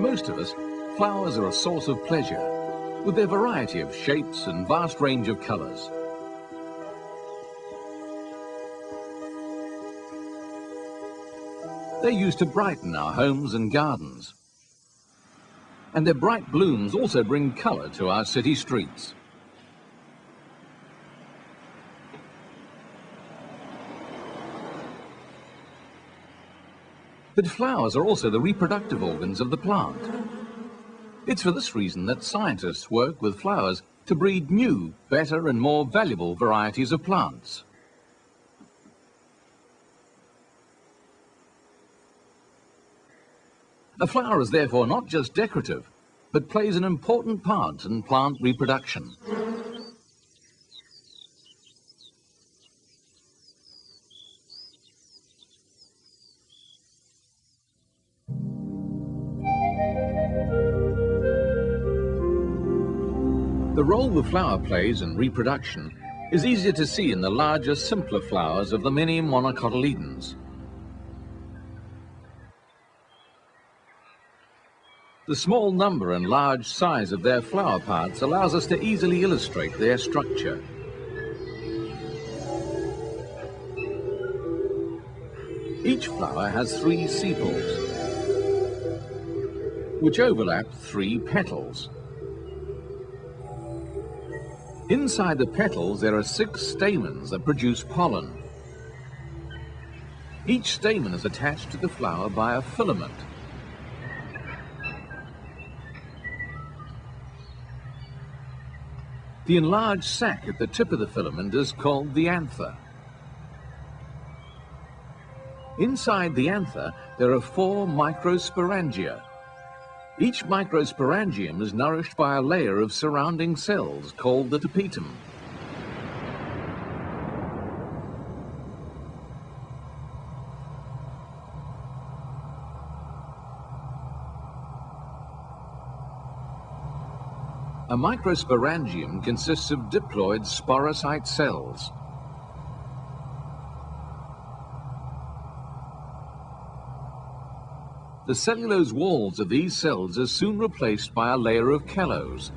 most of us, flowers are a source of pleasure, with their variety of shapes and vast range of colours. They're used to brighten our homes and gardens. And their bright blooms also bring colour to our city streets. But flowers are also the reproductive organs of the plant. It's for this reason that scientists work with flowers to breed new, better and more valuable varieties of plants. A flower is therefore not just decorative, but plays an important part in plant reproduction. The role the flower plays in reproduction is easier to see in the larger, simpler flowers of the many monocotyledons. The small number and large size of their flower parts allows us to easily illustrate their structure. Each flower has 3 sepals, which overlap 3 petals. Inside the petals there are 6 stamens that produce pollen. Each stamen is attached to the flower by a filament. The enlarged sac at the tip of the filament is called the anther. Inside the anther there are 4 microsporangia. Each microsporangium is nourished by a layer of surrounding cells called the tapetum. A microsporangium consists of diploid sporocyte cells. The cellulose walls of these cells are soon replaced by a layer of callose.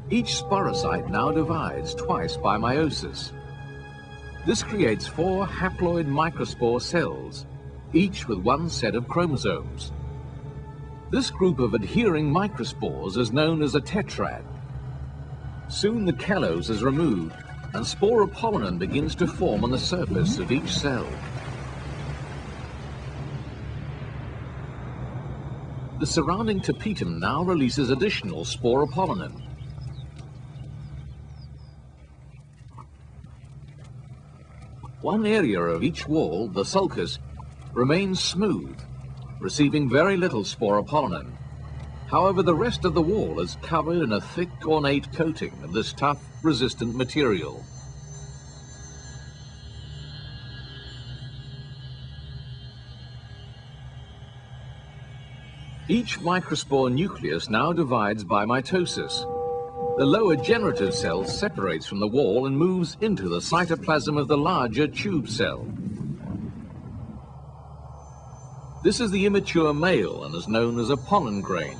Each sporocyte now divides twice by meiosis. This creates 4 haploid microspore cells, each with 1 set of chromosomes. This group of adhering microspores is known as a tetrad. Soon the callose is removed and sporopollenin begins to form on the surface of each cell. The surrounding tapetum now releases additional sporopollenin. One area of each wall, the sulcus, remains smooth, receiving very little sporopollenin. However, the rest of the wall is covered in a thick, ornate coating of this tough, resistant material. Each microspore nucleus now divides by mitosis. The lower generative cell separates from the wall and moves into the cytoplasm of the larger tube cell. This is the immature male and is known as a pollen grain.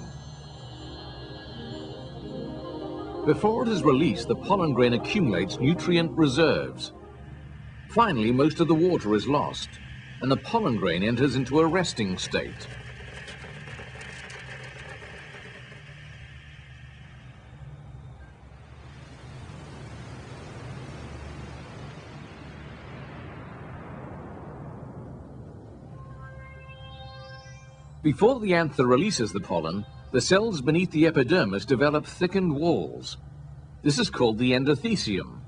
Before it is released, the pollen grain accumulates nutrient reserves. Finally, most of the water is lost, and the pollen grain enters into a resting state. Before the anther releases the pollen, the cells beneath the epidermis develop thickened walls. This is called the endothecium.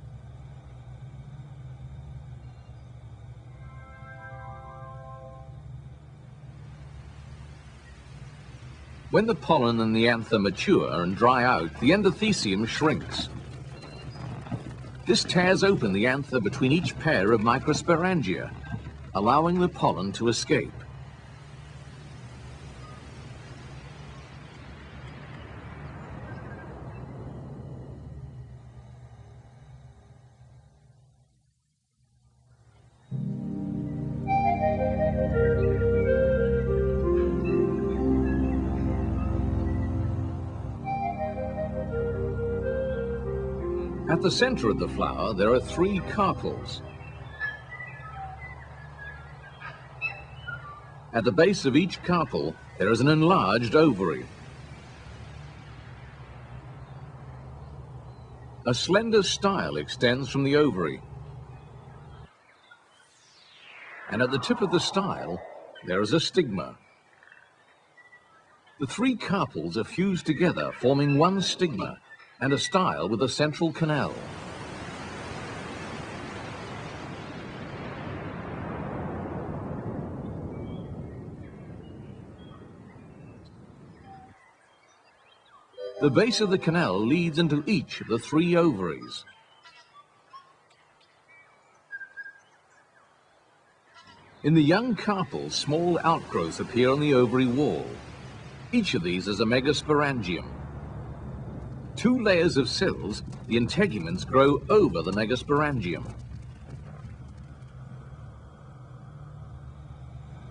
When the pollen and the anther mature and dry out, the endothecium shrinks. This tears open the anther between each pair of microsporangia, allowing the pollen to escape. At the center of the flower, there are 3 carpels. At the base of each carpel, there is an enlarged ovary. A slender style extends from the ovary. And at the tip of the style, there is a stigma. The 3 carpels are fused together, forming one stigma and a style with a central canal. The base of the canal leads into each of the 3 ovaries. In the young carpels, small outgrowths appear on the ovary wall. Each of these is a megasporangium. 2 layers of cells, the integuments, grow over the megasporangium.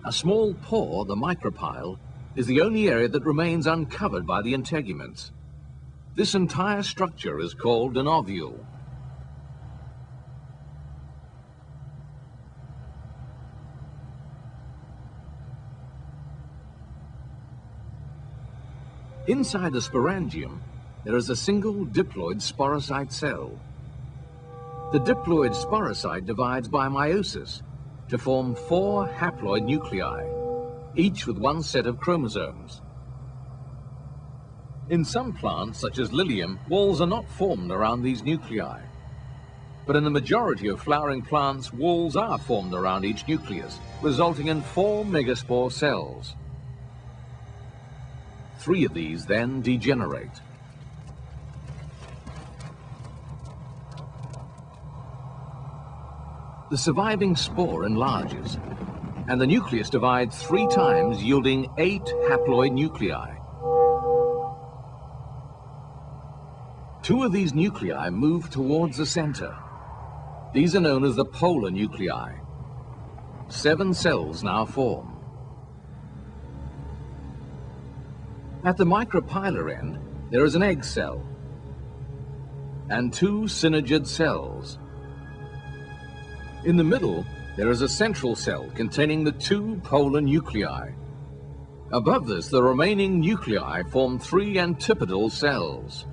A small pore, the micropyle, is the only area that remains uncovered by the integuments. This entire structure is called an ovule. Inside the sporangium, there is a single diploid sporocyte cell. The diploid sporocyte divides by meiosis to form 4 haploid nuclei, each with one set of chromosomes. In some plants, such as lilium, walls are not formed around these nuclei. But in the majority of flowering plants, walls are formed around each nucleus, resulting in 4 megaspore cells. 3 of these then degenerate. The surviving spore enlarges, and the nucleus divides 3 times, yielding 8 haploid nuclei. 2 of these nuclei move towards the center. These are known as the polar nuclei. 7 cells now form. At the micropylar end, there is an egg cell and 2 synergid cells. In the middle, there is a central cell containing the 2 polar nuclei. Above this, the remaining nuclei form 3 antipodal cells.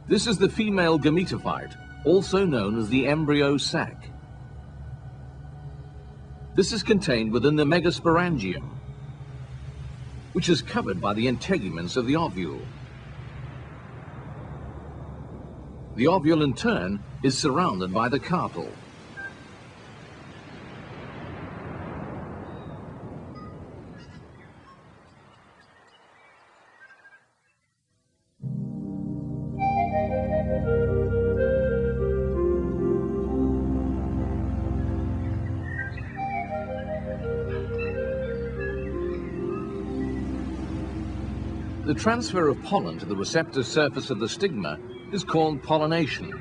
This is the female gametophyte, also known as the embryo sac. This is contained within the megasporangium, which is covered by the integuments of the ovule. The ovule, in turn, is surrounded by the carpel. The transfer of pollen to the receptor surface of the stigma is called pollination.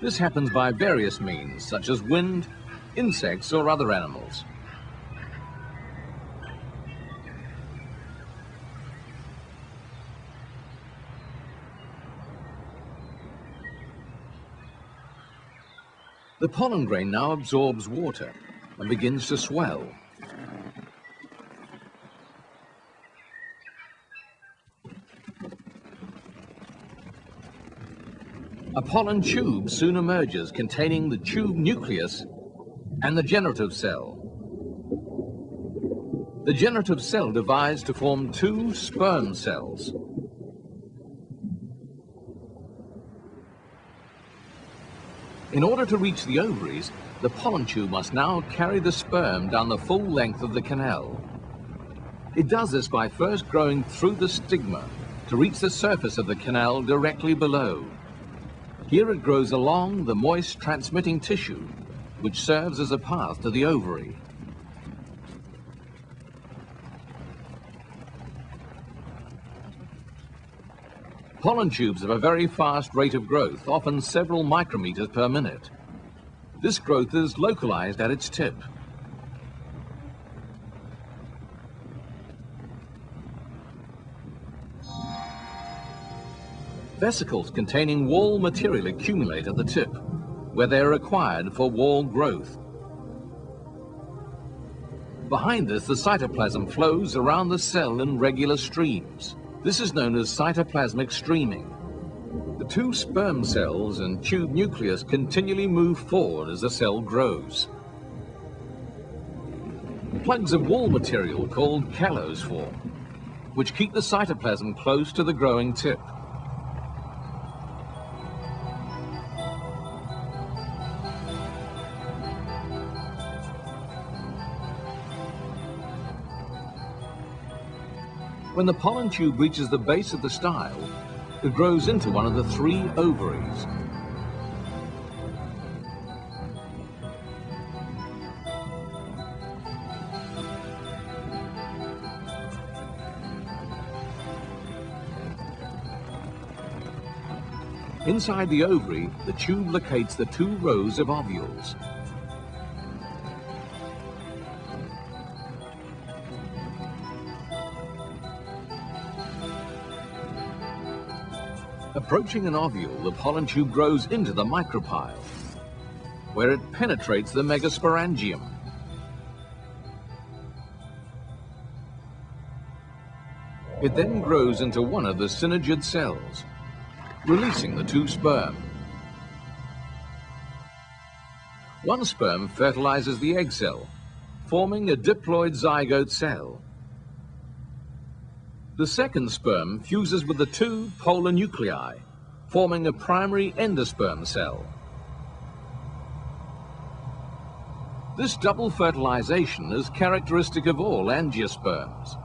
This happens by various means, such as wind, insects, or other animals. The pollen grain now absorbs water and begins to swell. A pollen tube soon emerges containing the tube nucleus and the generative cell. The generative cell divides to form 2 sperm cells. In order to reach the ovaries, the pollen tube must now carry the sperm down the full length of the canal. It does this by first growing through the stigma to reach the surface of the canal directly below. Here it grows along the moist transmitting tissue, which serves as a path to the ovary. Pollen tubes have a very fast rate of growth, often several micrometers per minute. This growth is localized at its tip. Vesicles containing wall material accumulate at the tip, where they are required for wall growth. Behind this, the cytoplasm flows around the cell in regular streams. This is known as cytoplasmic streaming. The two sperm cells and tube nucleus continually move forward as the cell grows. Plugs of wall material called callos form, which keep the cytoplasm close to the growing tip. When the pollen tube reaches the base of the style, it grows into one of the 3 ovaries. Inside the ovary, the tube locates the 2 rows of ovules. Approaching an ovule, the pollen tube grows into the micropyle, where it penetrates the megasporangium. It then grows into one of the synagid cells, releasing the 2 sperm. One sperm fertilizes the egg cell, forming a diploid zygote cell. The second sperm fuses with the 2 polar nuclei, forming a primary endosperm cell. This double fertilization is characteristic of all angiosperms.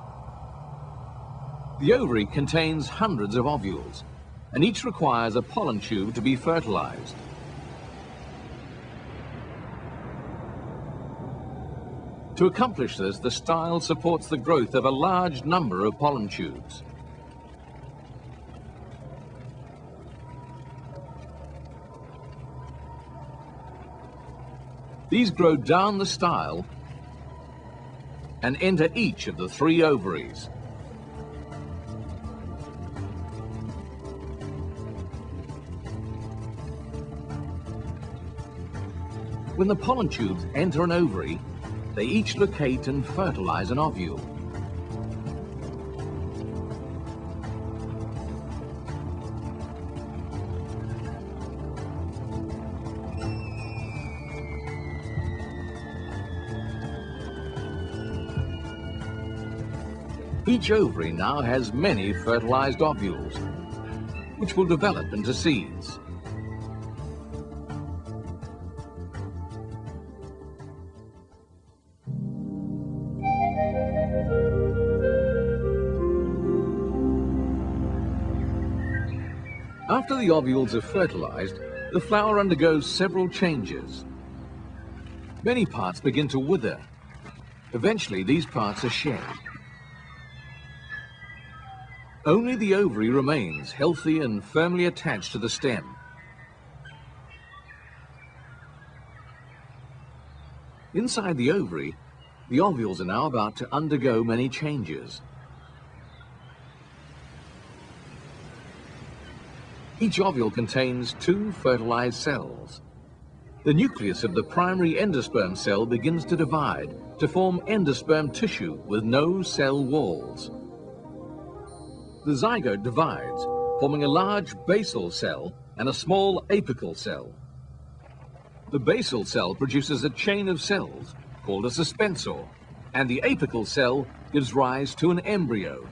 The ovary contains hundreds of ovules, and each requires a pollen tube to be fertilized. To accomplish this, the style supports the growth of a large number of pollen tubes. These grow down the style and enter each of the 3 ovaries. When the pollen tubes enter an ovary, they each locate and fertilize an ovule. Each ovary now has many fertilized ovules, which will develop into seeds. After the ovules are fertilized, the flower undergoes several changes. Many parts begin to wither. Eventually, these parts are shed. Only the ovary remains healthy and firmly attached to the stem. Inside the ovary, the ovules are now about to undergo many changes. Each ovule contains 2 fertilized cells. The nucleus of the primary endosperm cell begins to divide to form endosperm tissue with no cell walls. The zygote divides, forming a large basal cell and a small apical cell. The basal cell produces a chain of cells called a suspensor, and the apical cell gives rise to an embryo.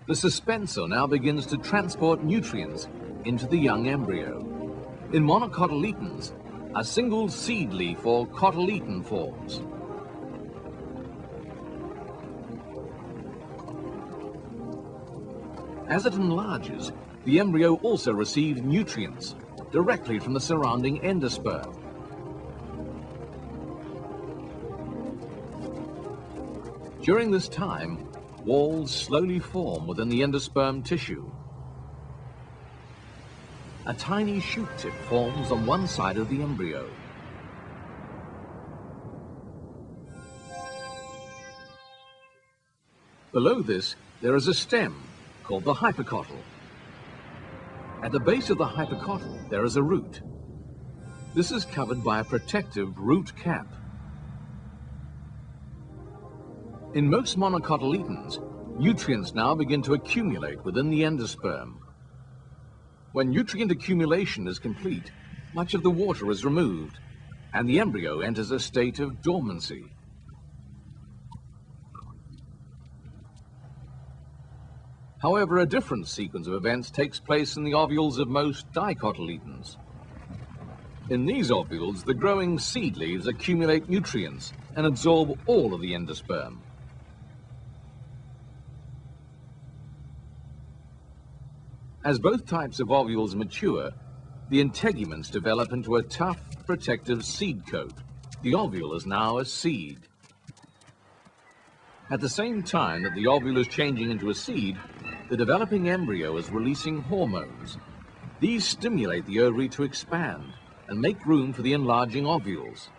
The suspensor now begins to transport nutrients into the young embryo. In monocotyledons, a single seed leaf or cotyledon forms. As it enlarges, the embryo also receives nutrients directly from the surrounding endosperm. During this time, walls slowly form within the endosperm tissue. A tiny shoot tip forms on one side of the embryo. Below this, there is a stem called the hypocotyl. At the base of the hypocotyle, there is a root. This is covered by a protective root cap. In most monocotyledons, nutrients now begin to accumulate within the endosperm. When nutrient accumulation is complete, much of the water is removed, and the embryo enters a state of dormancy. However, a different sequence of events takes place in the ovules of most dicotyledons. In these ovules, the growing seed leaves accumulate nutrients and absorb all of the endosperm. As both types of ovules mature, the integuments develop into a tough, protective seed coat. The ovule is now a seed. At the same time that the ovule is changing into a seed, the developing embryo is releasing hormones. These stimulate the ovary to expand and make room for the enlarging ovules.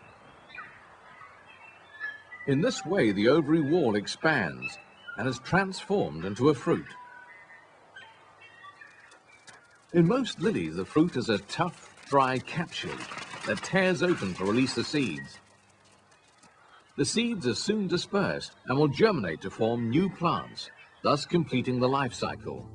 In this way, the ovary wall expands and is transformed into a fruit. In most lilies, the fruit is a tough, dry capsule that tears open to release the seeds. The seeds are soon dispersed and will germinate to form new plants, thus completing the life cycle.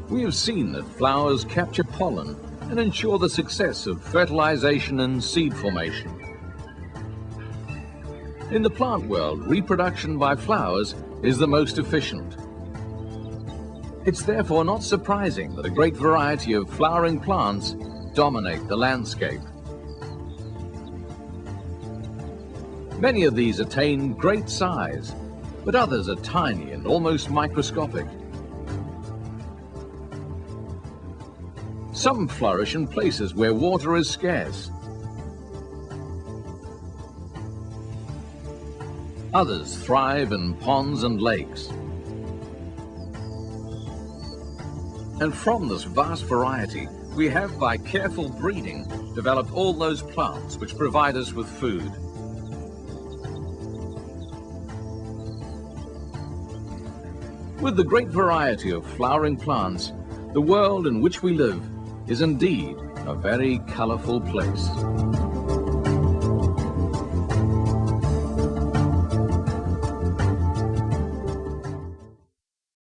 We have seen that flowers capture pollen and ensure the success of fertilization and seed formation. In the plant world, reproduction by flowers is the most efficient. It's therefore not surprising that a great variety of flowering plants dominate the landscape. Many of these attain great size, but others are tiny and almost microscopic. Some flourish in places where water is scarce. Others thrive in ponds and lakes. And from this vast variety, we have, by careful breeding, developed all those plants which provide us with food. With the great variety of flowering plants, the world in which we live is indeed a very colorful place.